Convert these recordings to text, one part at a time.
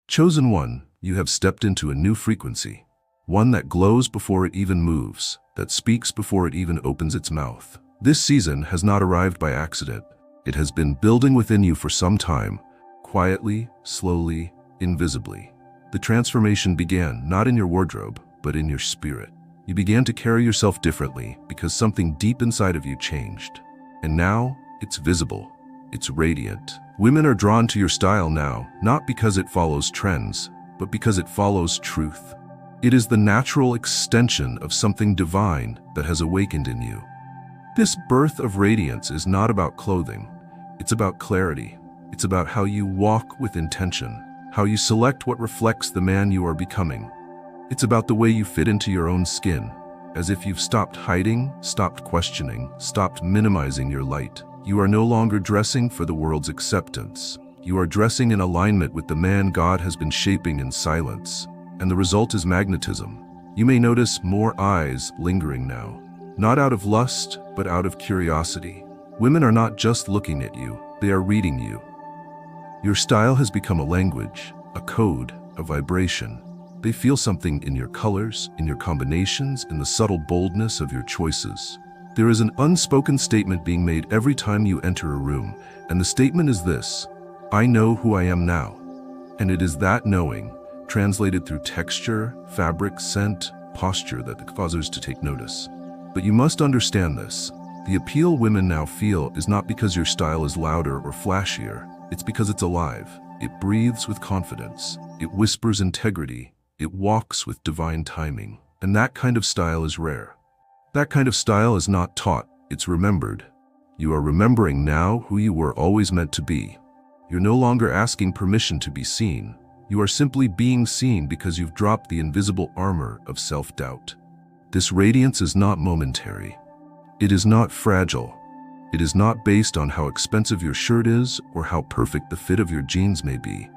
Chosen one, you have stepped into a new frequency. One that glows before it even moves, that speaks before it even opens its mouth. This season has not arrived by accident. It has been building within you for some time, quietly, slowly, invisibly. The transformation began not in your wardrobe, but in your spirit. You began to carry yourself differently because something deep inside of you changed. And now, it's visible. It's radiant. Women are drawn to your style now, not because it follows trends, but because it follows truth. It is the natural extension of something divine that has awakened in you. This birth of radiance is not about clothing. It's about clarity. It's about how you walk with intention, how you select what reflects the man you are becoming. It's about the way you fit into your own skin, as if you've stopped hiding, stopped questioning, stopped minimizing your light. You are no longer dressing for the world's acceptance. You are dressing in alignment with the man God has been shaping in silence. And the result is magnetism. You may notice more eyes lingering now, not out of lust, but out of curiosity. Women are not just looking at you, they are reading you. Your style has become a language, a code, a vibration. They feel something in your colors, in your combinations, in the subtle boldness of your choices. There is an unspoken statement being made every time you enter a room, and the statement is this: I know who I am now. And it is that knowing, translated through texture, fabric, scent, posture, that causes to take notice. But you must understand this. The appeal women now feel is not because your style is louder or flashier. It's because it's alive. It breathes with confidence. It whispers integrity. It walks with divine timing. And that kind of style is rare. That kind of style is not taught, it's remembered. You are remembering now who you were always meant to be. You're no longer asking permission to be seen. You are simply being seen because you've dropped the invisible armor of self-doubt. This radiance is not momentary. It is not fragile. It is not based on how expensive your shirt is or how perfect the fit of your jeans may be.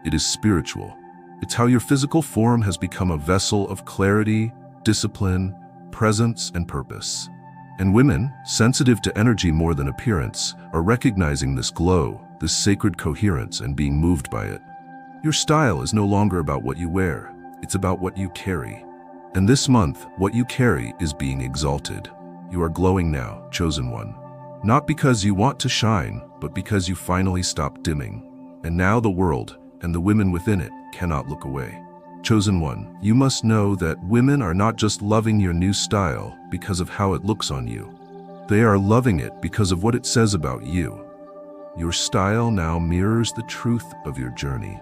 It is spiritual. It's how your physical form has become a vessel of clarity, discipline, presence, and purpose. And women, sensitive to energy more than appearance, are recognizing this glow, this sacred coherence, and being moved by it. Your style is no longer about what you wear, it's about what you carry. And this month, what you carry is being exalted. You are glowing now, chosen one. Not because you want to shine, but because you finally stopped dimming. And now the world, and the women within it, cannot look away. Chosen one, you must know that women are not just loving your new style because of how it looks on you. They are loving it because of what it says about you. Your style now mirrors the truth of your journey.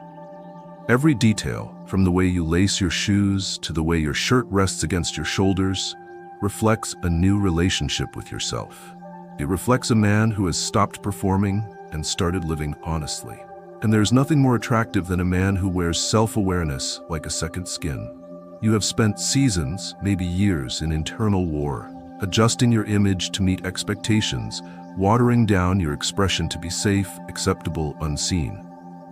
Every detail, from the way you lace your shoes to the way your shirt rests against your shoulders, reflects a new relationship with yourself. It reflects a man who has stopped performing and started living honestly. And there's nothing more attractive than a man who wears self-awareness like a second skin. You have spent seasons, maybe years, in internal war, adjusting your image to meet expectations, watering down your expression to be safe, acceptable, unseen.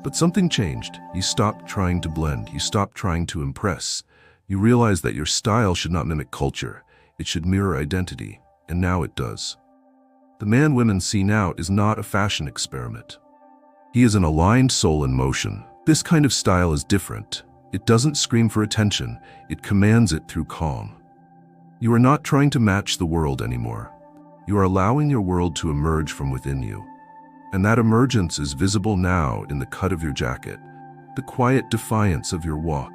But something changed. You stopped trying to blend. You stopped trying to impress. You realized that your style should not mimic culture. It should mirror identity. And now it does. The man women see now is not a fashion experiment. He is an aligned soul in motion. This kind of style is different. It doesn't scream for attention. It commands it through calm. You are not trying to match the world anymore. You are allowing your world to emerge from within you. And that emergence is visible now in the cut of your jacket, the quiet defiance of your walk,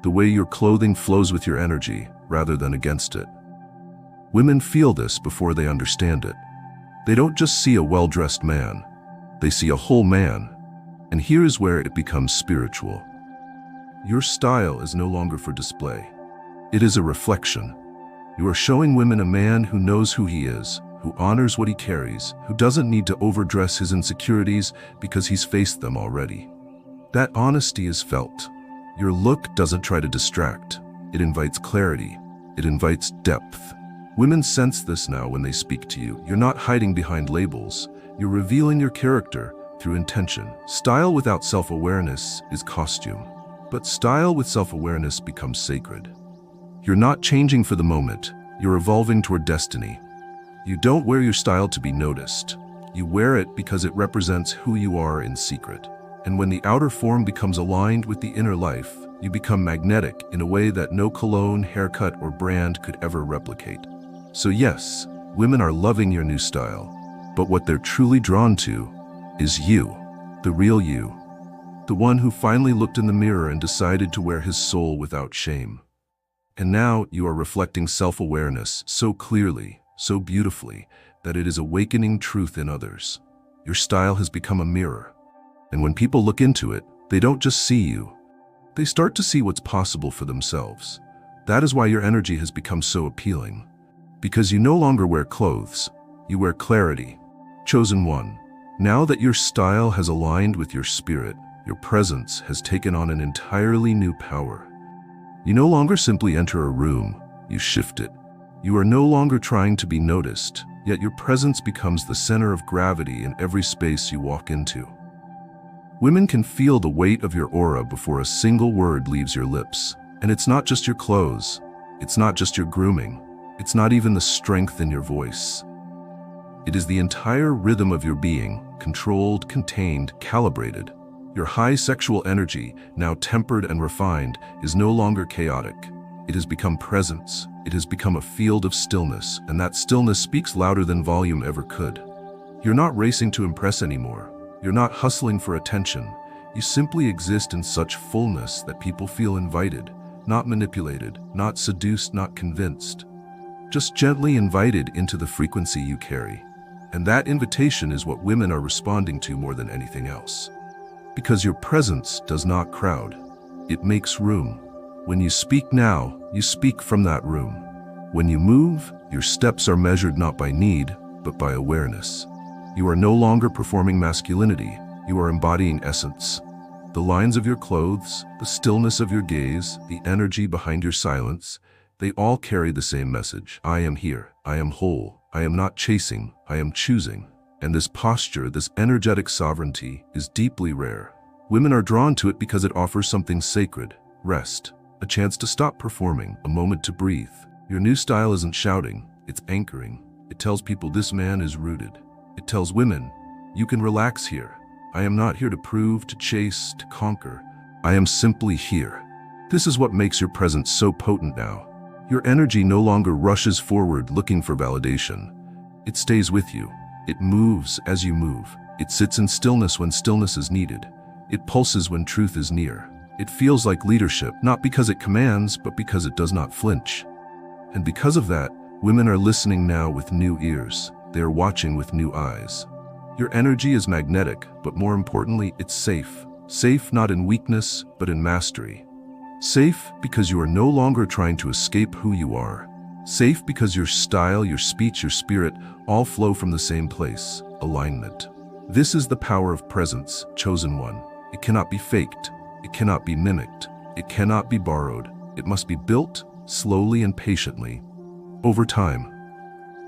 the way your clothing flows with your energy rather than against it. Women feel this before they understand it. They don't just see a well-dressed man. They see a whole man. And here is where it becomes spiritual. Your style is no longer for display. It is a reflection. You are showing women a man who knows who he is, who honors what he carries, who doesn't need to overdress his insecurities because he's faced them already. That honesty is felt. Your look doesn't try to distract. It invites clarity. It invites depth. Women sense this now when they speak to you. You're not hiding behind labels. You're revealing your character through intention. Style without self-awareness is costume. But style with self-awareness becomes sacred. You're not changing for the moment. You're evolving toward destiny. You don't wear your style to be noticed. You wear it because it represents who you are in secret. And when the outer form becomes aligned with the inner life, you become magnetic in a way that no cologne, haircut, or brand could ever replicate. So yes, women are loving your new style, but what they're truly drawn to is you, the real you, the one who finally looked in the mirror and decided to wear his soul without shame. And now you are reflecting self-awareness so clearly, so beautifully, that it is awakening truth in others. Your style has become a mirror. And when people look into it, they don't just see you. They start to see what's possible for themselves. That is why your energy has become so appealing. Because you no longer wear clothes, you wear clarity. Chosen one, now that your style has aligned with your spirit, your presence has taken on an entirely new power. You no longer simply enter a room, you shift it. You are no longer trying to be noticed, yet your presence becomes the center of gravity in every space you walk into. Women can feel the weight of your aura before a single word leaves your lips. And it's not just your clothes, it's not just your grooming, it's not even the strength in your voice. It is the entire rhythm of your being, controlled, contained, calibrated. Your high sexual energy, now tempered and refined, is no longer chaotic. It has become presence. It has become a field of stillness, and that stillness speaks louder than volume ever could. You're not racing to impress anymore. You're not hustling for attention. You simply exist in such fullness that people feel invited, not manipulated, not seduced, not convinced. Just gently invited into the frequency you carry. And that invitation is what women are responding to more than anything else. Because your presence does not crowd. It makes room. When you speak now, you speak from that room. When you move, your steps are measured not by need, but by awareness. You are no longer performing masculinity, you are embodying essence. The lines of your clothes, the stillness of your gaze, the energy behind your silence, they all carry the same message. I am here, I am whole, I am not chasing, I am choosing. And this posture, this energetic sovereignty, is deeply rare. Women are drawn to it because it offers something sacred, rest, a chance to stop performing, a moment to breathe. Your new style isn't shouting, it's anchoring. It tells people this man is rooted. It tells women, you can relax here. I am not here to prove, to chase, to conquer. I am simply here. This is what makes your presence so potent now. Your energy no longer rushes forward looking for validation. It stays with you. It moves as you move. It sits in stillness when stillness is needed. It pulses when truth is near. It feels like leadership, not because it commands, but because it does not flinch. And because of that, women are listening now with new ears. They are watching with new eyes. Your energy is magnetic, but more importantly, it's safe. Safe not in weakness, but in mastery. Safe because you are no longer trying to escape who you are. Safe because your style, your speech, your spirit all flow from the same place, alignment. This is the power of presence, chosen one. It cannot be faked. It cannot be mimicked. It cannot be borrowed. It must be built slowly and patiently, over time.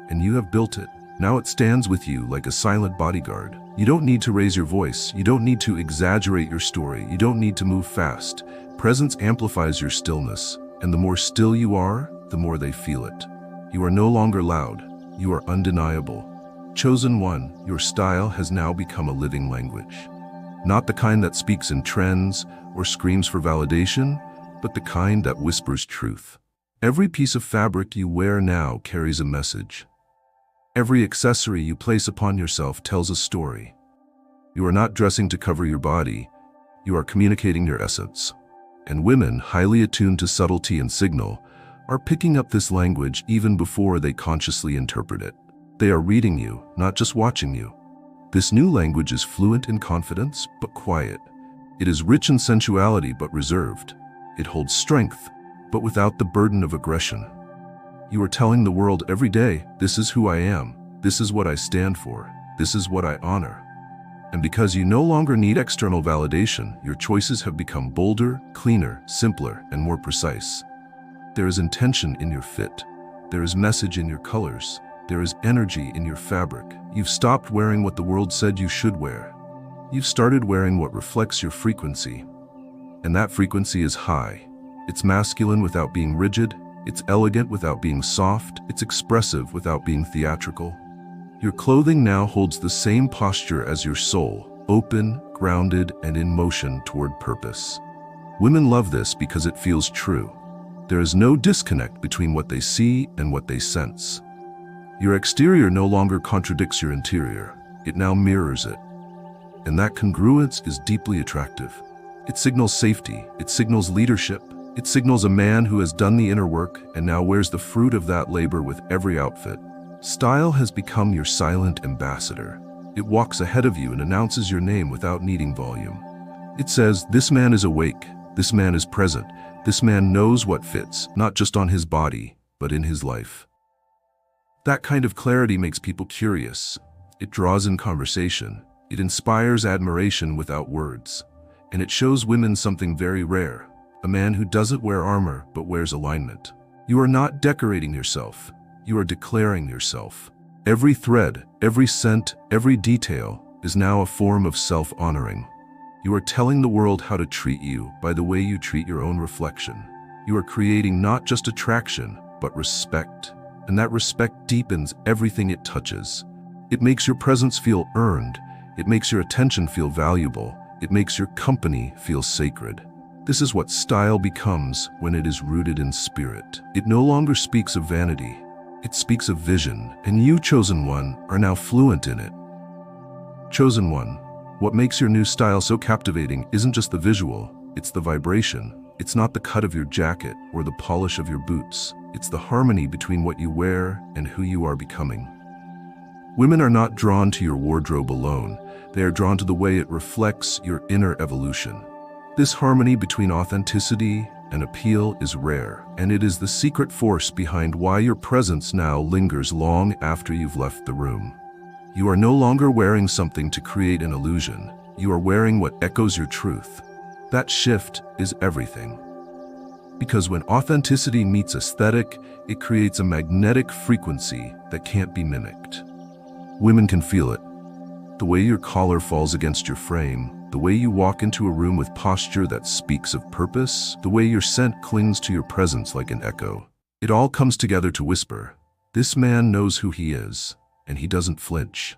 And you have built it. Now it stands with you like a silent bodyguard. You don't need to raise your voice. You don't need to exaggerate your story. You don't need to move fast. Presence amplifies your stillness, and the more still you are, the more they feel it. You are no longer loud. You are undeniable. Chosen one, your style has now become a living language. Not the kind that speaks in trends or screams for validation, but the kind that whispers truth. Every piece of fabric you wear now carries a message. Every accessory you place upon yourself tells a story. You are not dressing to cover your body, you are communicating your essence. And women, highly attuned to subtlety and signal, are picking up this language even before they consciously interpret it. They are reading you, not just watching you. This new language is fluent in confidence, but quiet. It is rich in sensuality, but reserved. It holds strength, but without the burden of aggression. You are telling the world every day, this is who I am, this is what I stand for, this is what I honor. And because you no longer need external validation, your choices have become bolder, cleaner, simpler, and more precise. There is intention in your fit. There is message in your colors. There is energy in your fabric. You've stopped wearing what the world said you should wear. You've started wearing what reflects your frequency. And that frequency is high. It's masculine without being rigid. It's elegant without being soft. It's expressive without being theatrical. Your clothing now holds the same posture as your soul, open, grounded and in motion toward purpose. Women love this because it feels true. There is no disconnect between what they see and what they sense. Your exterior no longer contradicts your interior. It now mirrors it. And that congruence is deeply attractive. It signals safety. It signals leadership. It signals a man who has done the inner work and now wears the fruit of that labor with every outfit. Style has become your silent ambassador. It walks ahead of you and announces your name without needing volume. It says, "This man is awake. This man is present. This man knows what fits, not just on his body, but in his life." That kind of clarity makes people curious. It draws in conversation. It inspires admiration without words. And it shows women something very rare. A man who doesn't wear armor, but wears alignment. You are not decorating yourself. You are declaring yourself. Every thread, every scent, every detail is now a form of self-honoring. You are telling the world how to treat you by the way you treat your own reflection. You are creating not just attraction, but respect. And that respect deepens everything it touches. It makes your presence feel earned. It makes your attention feel valuable. It makes your company feel sacred. This is what style becomes when it is rooted in spirit. It no longer speaks of vanity. It speaks of vision, and you, chosen one, are now fluent in it. Chosen one, what makes your new style so captivating isn't just the visual, it's the vibration. It's not the cut of your jacket or the polish of your boots. It's the harmony between what you wear and who you are becoming. Women are not drawn to your wardrobe alone. They are drawn to the way it reflects your inner evolution. This harmony between authenticity and appeal is rare, and it is the secret force behind why your presence now lingers long after you've left the room. You are no longer wearing something to create an illusion. You are wearing what echoes your truth. That shift is everything. Because when authenticity meets aesthetic, it creates a magnetic frequency that can't be mimicked. Women can feel it. The way your collar falls against your frame, the way you walk into a room with posture that speaks of purpose, the way your scent clings to your presence like an echo. It all comes together to whisper, "This man knows who he is, and he doesn't flinch."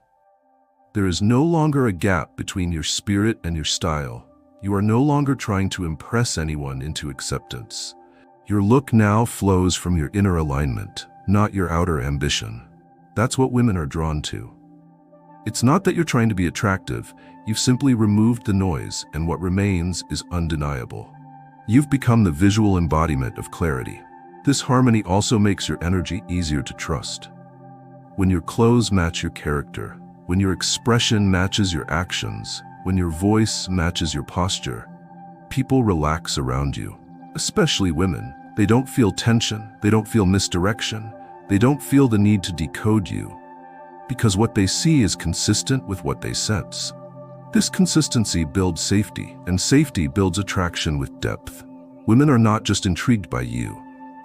There is no longer a gap between your spirit and your style. You are no longer trying to impress anyone into acceptance. Your look now flows from your inner alignment, not your outer ambition. That's what women are drawn to. It's not that you're trying to be attractive, you've simply removed the noise, and what remains is undeniable. You've become the visual embodiment of clarity. This harmony also makes your energy easier to trust. When your clothes match your character, when your expression matches your actions, when your voice matches your posture, people relax around you, especially women. They don't feel tension, they don't feel misdirection, they don't feel the need to decode you. Because what they see is consistent with what they sense. This consistency builds safety, and safety builds attraction with depth. Women are not just intrigued by you,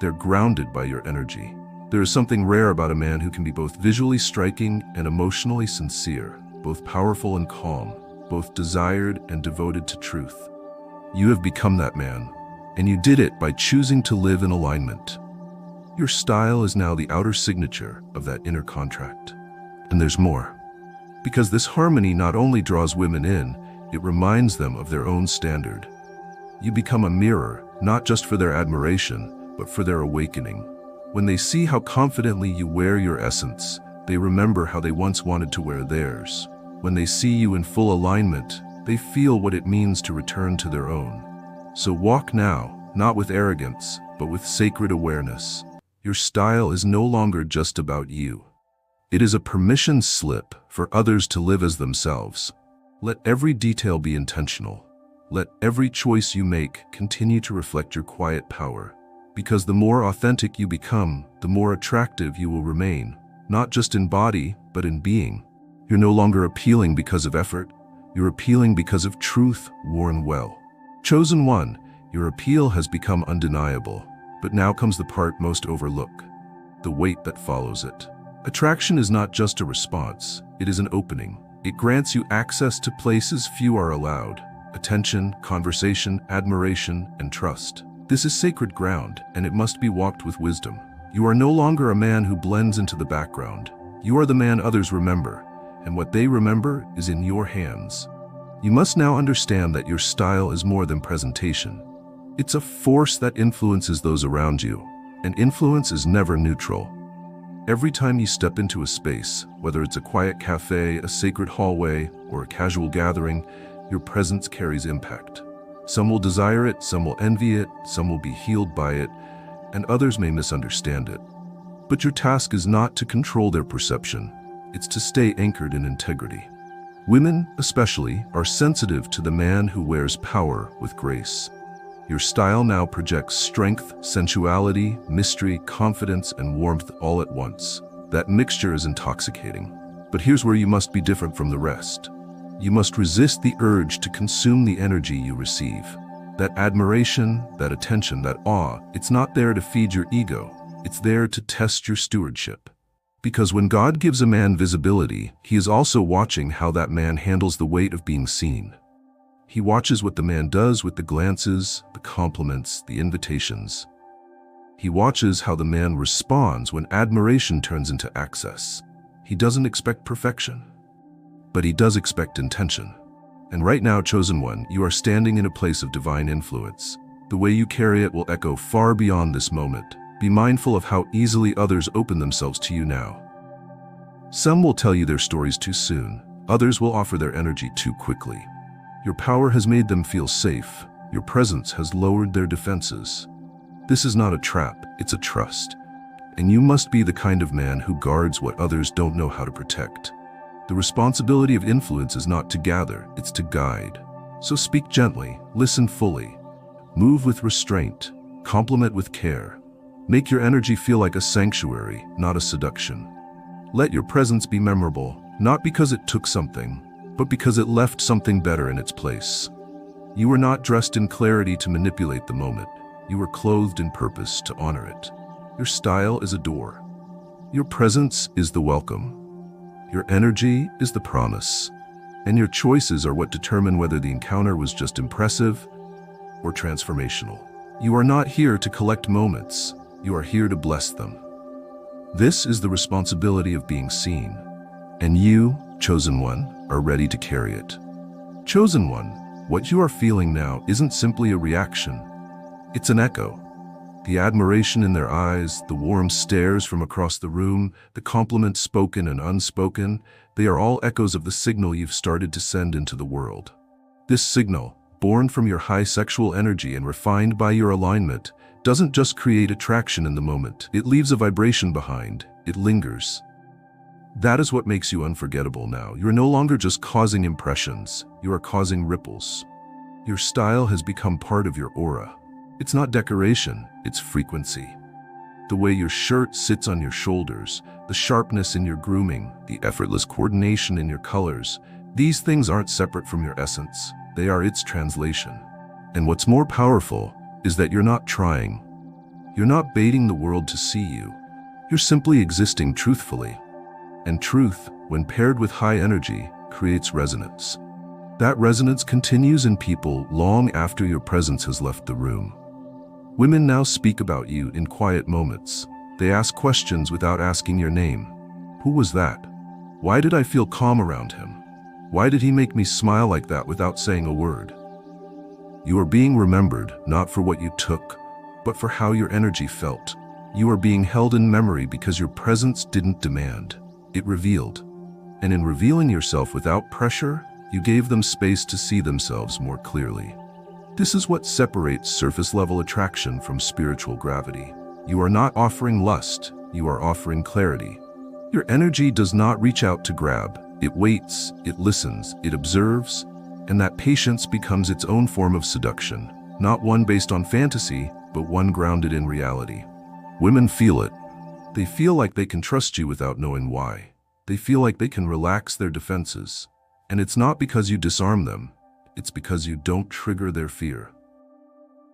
they're grounded by your energy. There is something rare about a man who can be both visually striking and emotionally sincere, both powerful and calm, both desired and devoted to truth. You have become that man, and you did it by choosing to live in alignment. Your style is now the outer signature of that inner contract. And there's more. Because this harmony not only draws women in, it reminds them of their own standard. You become a mirror, not just for their admiration, but for their awakening. When they see how confidently you wear your essence, they remember how they once wanted to wear theirs. When they see you in full alignment, they feel what it means to return to their own. So walk now, not with arrogance, but with sacred awareness. Your style is no longer just about you. It is a permission slip for others to live as themselves. Let every detail be intentional. Let every choice you make continue to reflect your quiet power. Because the more authentic you become, the more attractive you will remain, not just in body, but in being. You're no longer appealing because of effort. You're appealing because of truth worn well. Chosen one, your appeal has become undeniable. But now comes the part most overlooked, the weight that follows it. Attraction is not just a response, it is an opening. It grants you access to places few are allowed: attention, conversation, admiration, and trust. This is sacred ground, and it must be walked with wisdom. You are no longer a man who blends into the background. You are the man others remember, and what they remember is in your hands. You must now understand that your style is more than presentation. It's a force that influences those around you, and influence is never neutral. Every time you step into a space, whether it's a quiet cafe, a sacred hallway, or a casual gathering, your presence carries impact. Some will desire it, some will envy it, some will be healed by it, and others may misunderstand it. But your task is not to control their perception, it's to stay anchored in integrity. Women, especially, are sensitive to the man who wears power with grace. Your style now projects strength, sensuality, mystery, confidence, and warmth all at once. That mixture is intoxicating. But here's where you must be different from the rest. You must resist the urge to consume the energy you receive. That admiration, that attention, that awe, it's not there to feed your ego. It's there to test your stewardship. Because when God gives a man visibility, He is also watching how that man handles the weight of being seen. He watches what the man does with the glances, the compliments, the invitations. He watches how the man responds when admiration turns into access. He doesn't expect perfection, but he does expect intention. And right now, chosen one, you are standing in a place of divine influence. The way you carry it will echo far beyond this moment. Be mindful of how easily others open themselves to you now. Some will tell you their stories too soon. Others will offer their energy too quickly. Your power has made them feel safe. Your presence has lowered their defenses. This is not a trap, it's a trust. And you must be the kind of man who guards what others don't know how to protect. The responsibility of influence is not to gather, it's to guide. So speak gently, listen fully, move with restraint, compliment with care. Make your energy feel like a sanctuary, not a seduction. Let your presence be memorable, not because it took something, but because it left something better in its place. You were not dressed in clarity to manipulate the moment. You were clothed in purpose to honor it. Your style is a door. Your presence is the welcome. Your energy is the promise. And your choices are what determine whether the encounter was just impressive or transformational. You are not here to collect moments. You are here to bless them. This is the responsibility of being seen. And you, chosen one, are ready to carry it. Chosen one, what you are feeling now isn't simply a reaction. It's an echo. The admiration in their eyes, the warm stares from across the room, the compliments spoken and unspoken, they are all echoes of the signal you've started to send into the world. This signal, born from your high sexual energy and refined by your alignment, doesn't just create attraction in the moment. It leaves a vibration behind. It lingers. That is what makes you unforgettable now. You're no longer just causing impressions. You are causing ripples. Your style has become part of your aura. It's not decoration, it's frequency. The way your shirt sits on your shoulders, the sharpness in your grooming, the effortless coordination in your colors, these things aren't separate from your essence. They are its translation. And what's more powerful is that you're not trying. You're not baiting the world to see you. You're simply existing truthfully. And truth, when paired with high energy, creates resonance. That resonance continues in people long after your presence has left the room. Women now speak about you in quiet moments. They ask questions without asking your name. Who was that? Why did I feel calm around him? Why did he make me smile like that without saying a word? You are being remembered, not for what you took, but for how your energy felt. You are being held in memory because your presence didn't demand. It revealed. And in revealing yourself without pressure, you gave them space to see themselves more clearly. This is what separates surface-level attraction from spiritual gravity. You are not offering lust, you are offering clarity. Your energy does not reach out to grab. It waits, it listens, it observes, and that patience becomes its own form of seduction, not one based on fantasy, but one grounded in reality. Women feel it. They feel like they can trust you without knowing why. They feel like they can relax their defenses. And it's not because you disarm them, it's because you don't trigger their fear.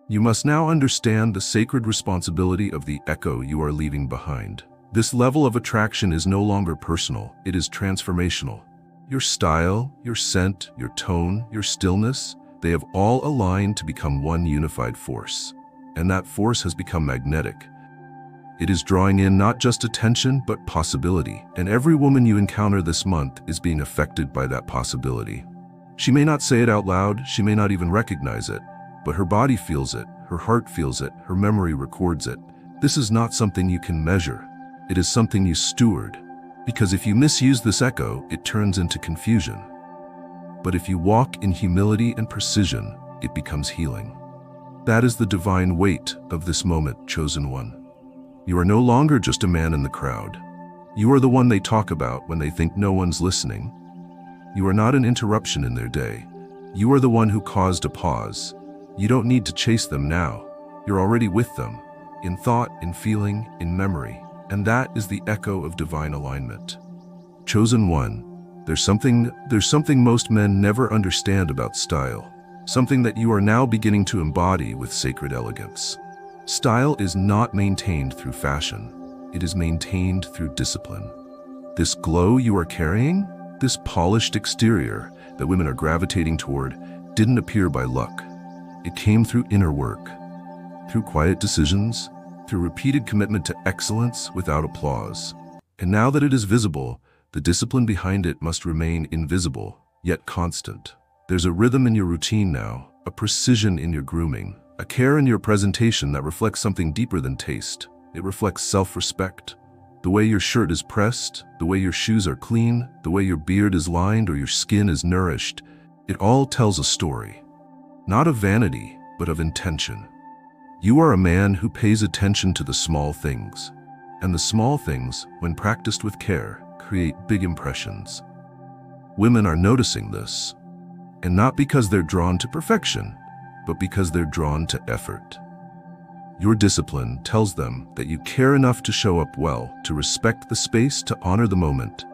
You must now understand the sacred responsibility of the echo you are leaving behind. This level of attraction is no longer personal, it is transformational. Your style, your scent, your tone, your stillness, they have all aligned to become one unified force. And that force has become magnetic. It is drawing in not just attention, but possibility. And every woman you encounter this month is being affected by that possibility. She may not say it out loud, she may not even recognize it, but her body feels it, her heart feels it, her memory records it. This is not something you can measure. It is something you steward. Because if you misuse this echo, it turns into confusion. But if you walk in humility and precision, it becomes healing. That is the divine weight of this moment, chosen one. You are no longer just a man in the crowd. You are the one they talk about when they think no one's listening. You are not an interruption in their day. You are the one who caused a pause. You don't need to chase them now. You're already with them, in thought, in feeling, in memory. And that is the echo of divine alignment. Chosen one, there's something most men never understand about style. Something that you are now beginning to embody with sacred elegance. Style is not maintained through fashion. It is maintained through discipline. This glow you are carrying, this polished exterior that women are gravitating toward, didn't appear by luck. It came through inner work, through quiet decisions, through repeated commitment to excellence without applause. And now that it is visible, the discipline behind it must remain invisible, yet constant. There's a rhythm in your routine now, a precision in your grooming, a care in your presentation that reflects something deeper than taste. It reflects self-respect. The way your shirt is pressed, the way your shoes are clean, the way your beard is lined or your skin is nourished, it all tells a story. Not of vanity, but of intention. You are a man who pays attention to the small things. And the small things, when practiced with care, create big impressions. Women are noticing this. And not because they're drawn to perfection, but because they're drawn to effort. Your discipline tells them that you care enough to show up well, to respect the space, to honor the moment.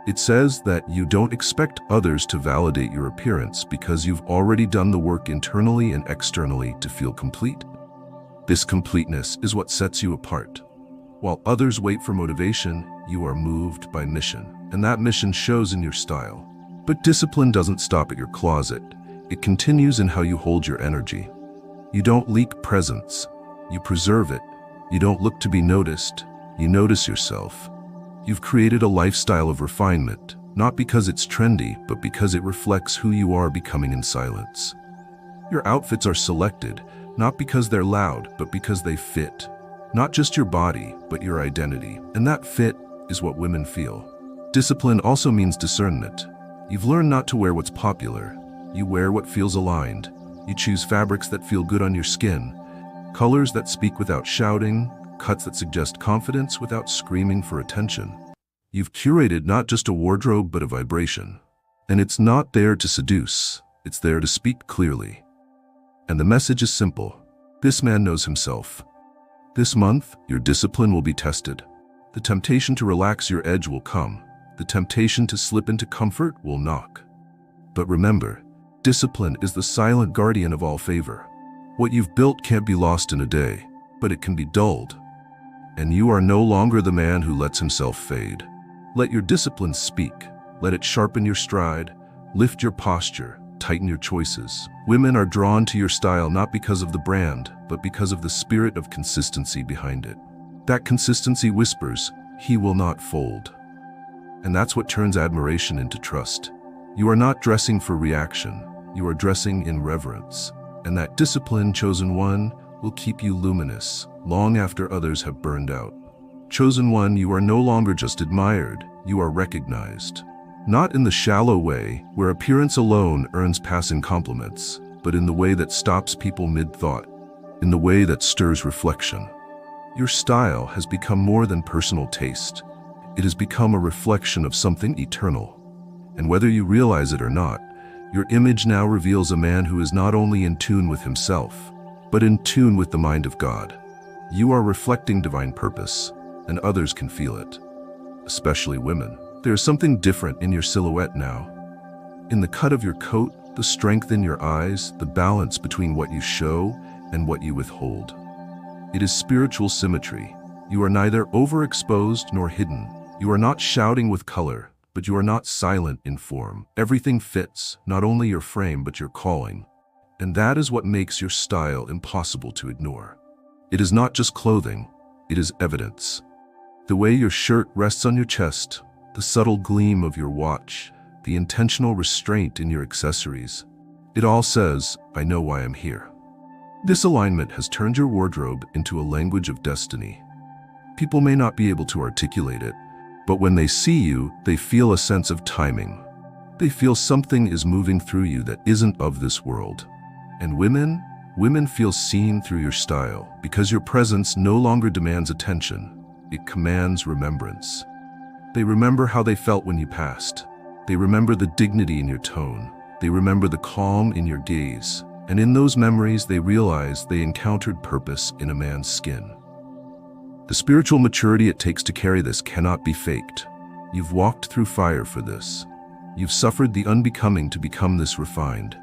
It says that you don't expect others to validate your appearance because you've already done the work internally and externally to feel complete. This completeness is what sets you apart. While others wait for motivation, you are moved by mission, and that mission shows in your style. But discipline doesn't stop at your closet. It continues in how you hold your energy. You don't leak presence. You preserve it. You don't look to be noticed. You notice yourself. You've created a lifestyle of refinement, not because it's trendy, but because it reflects who you are becoming in silence. Your outfits are selected, not because they're loud, but because they fit. Not just your body, but your identity. And that fit is what women feel. Discipline also means discernment. You've learned not to wear what's popular. You wear what feels aligned. You choose fabrics that feel good on your skin, colors that speak without shouting, cuts that suggest confidence without screaming for attention. You've curated not just a wardrobe, but a vibration. And it's not there to seduce. It's there to speak clearly. And the message is simple. This man knows himself. This month, your discipline will be tested. The temptation to relax your edge will come. The temptation to slip into comfort will knock. But remember, discipline is the silent guardian of all favor. What you've built can't be lost in a day, but it can be dulled. And you are no longer the man who lets himself fade. Let your discipline speak. Let it sharpen your stride, lift your posture, tighten your choices. Women are drawn to your style not because of the brand, but because of the spirit of consistency behind it. That consistency whispers, "He will not fold." And that's what turns admiration into trust. You are not dressing for reaction. You are dressing in reverence. And that discipline, chosen one, will keep you luminous long after others have burned out. Chosen one, you are no longer just admired, you are recognized. Not in the shallow way, where appearance alone earns passing compliments, but in the way that stops people mid-thought, in the way that stirs reflection. Your style has become more than personal taste. It has become a reflection of something eternal. And whether you realize it or not, your image now reveals a man who is not only in tune with himself, but in tune with the mind of God. You are reflecting divine purpose, and others can feel it, especially women. There is something different in your silhouette now. In the cut of your coat, the strength in your eyes, the balance between what you show and what you withhold. It is spiritual symmetry. You are neither overexposed nor hidden. You are not shouting with color, but you are not silent in form. Everything fits, not only your frame, but your calling. And that is what makes your style impossible to ignore. It is not just clothing, it is evidence. The way your shirt rests on your chest, the subtle gleam of your watch, the intentional restraint in your accessories. It all says, I know why I'm here. This alignment has turned your wardrobe into a language of destiny. People may not be able to articulate it, but when they see you, they feel a sense of timing. They feel something is moving through you that isn't of this world. And women feel seen through your style because your presence no longer demands attention. It commands remembrance. They remember how they felt when you passed. They remember the dignity in your tone. They remember the calm in your gaze. And in those memories, they realize they encountered purpose in a man's skin. The spiritual maturity it takes to carry this cannot be faked. You've walked through fire for this. You've suffered the unbecoming to become this refined.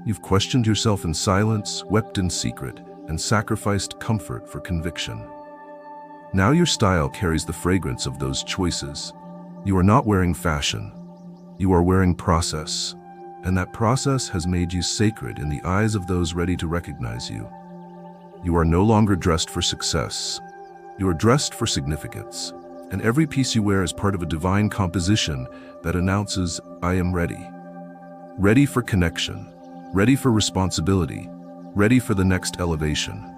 You've questioned yourself in silence, wept in secret, and sacrificed comfort for conviction. Now your style carries the fragrance of those choices. You are not wearing fashion. You are wearing process. And that process has made you sacred in the eyes of those ready to recognize you. You are no longer dressed for success. You are dressed for significance. And every piece you wear is part of a divine composition that announces, I am ready. Ready for connection. Ready for responsibility. Ready for the next elevation.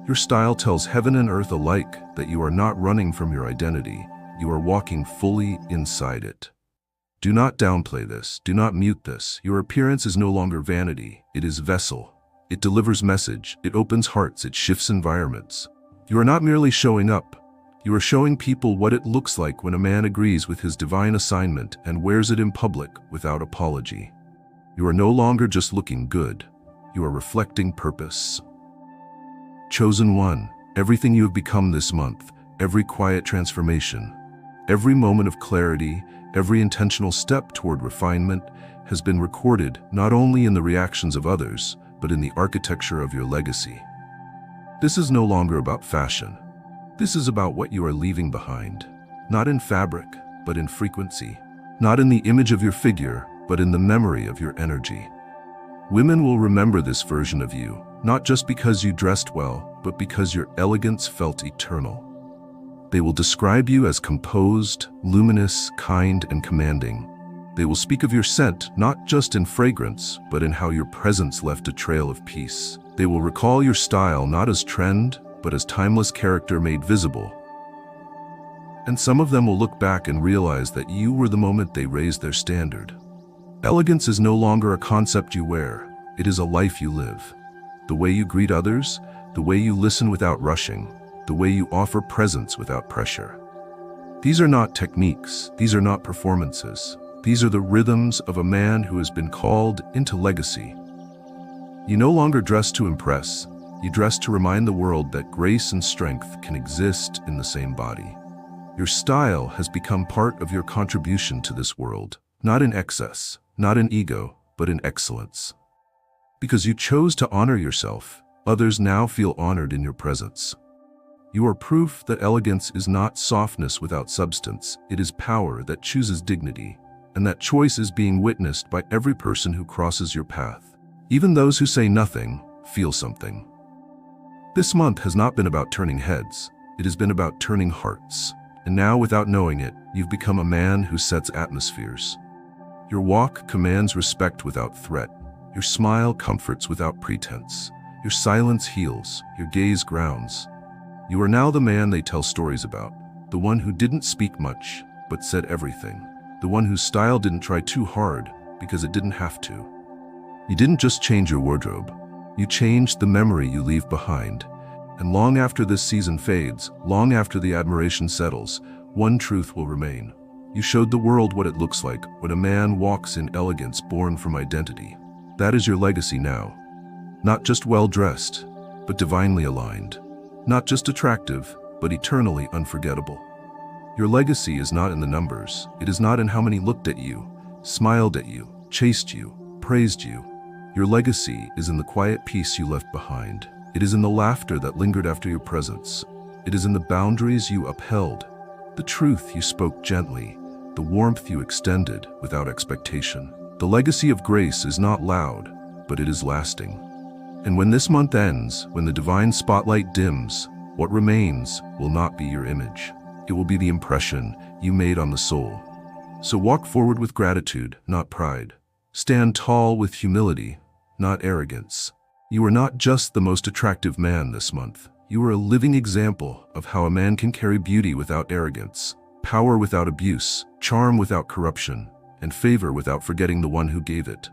Your style tells heaven and earth alike that you are not running from your identity. You are walking fully inside it. Do not downplay this. Do not mute this. Your appearance is no longer vanity. It is vessel. It delivers message. It opens hearts. It shifts environments. You are not merely showing up. You are showing people what it looks like when a man agrees with his divine assignment and wears it in public without apology. You are no longer just looking good. You are reflecting purpose. Chosen one, everything you have become this month, every quiet transformation, every moment of clarity, every intentional step toward refinement has been recorded not only in the reactions of others, but in the architecture of your legacy. This is no longer about fashion. This is about what you are leaving behind, not in fabric, but in frequency, not in the image of your figure, but in the memory of your energy. Women will remember this version of you, not just because you dressed well, but because your elegance felt eternal. They will describe you as composed, luminous, kind, and commanding. They will speak of your scent, not just in fragrance, but in how your presence left a trail of peace. They will recall your style not as trend, but as timeless character made visible. And some of them will look back and realize that you were the moment they raised their standard. Elegance is no longer a concept you wear. It is a life you live. The way you greet others, the way you listen without rushing, the way you offer presence without pressure. These are not techniques. These are not performances. These are the rhythms of a man who has been called into legacy. You no longer dress to impress. You dress to remind the world that grace and strength can exist in the same body. Your style has become part of your contribution to this world, not in excess, not in ego, but in excellence. Because you chose to honor yourself, others now feel honored in your presence. You are proof that elegance is not softness without substance. It is power that chooses dignity, and that choice is being witnessed by every person who crosses your path. Even those who say nothing feel something. This month has not been about turning heads. It has been about turning hearts. And now, without knowing it, you've become a man who sets atmospheres. Your walk commands respect without threat. Your smile comforts without pretense. Your silence heals. Your gaze grounds. You are now the man they tell stories about. The one who didn't speak much, but said everything. The one whose style didn't try too hard because it didn't have to. You didn't just change your wardrobe. You changed the memory you leave behind. And long after this season fades, long after the admiration settles, one truth will remain. You showed the world what it looks like when a man walks in elegance born from identity. That is your legacy now. Not just well-dressed, but divinely aligned. Not just attractive, but eternally unforgettable. Your legacy is not in the numbers. It is not in how many looked at you, smiled at you, chased you, praised you. Your legacy is in the quiet peace you left behind. It is in the laughter that lingered after your presence. It is in the boundaries you upheld, the truth you spoke gently, the warmth you extended without expectation. The legacy of grace is not loud, but it is lasting. And when this month ends, when the divine spotlight dims, what remains will not be your image. It will be the impression you made on the soul. So walk forward with gratitude, not pride. Stand tall with humility, not arrogance. You are not just the most attractive man this month. You are a living example of how a man can carry beauty without arrogance, power without abuse, charm without corruption, and favor without forgetting the one who gave it.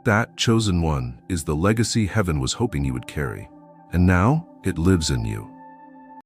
That chosen one is the legacy heaven was hoping you would carry. And now, it lives in you.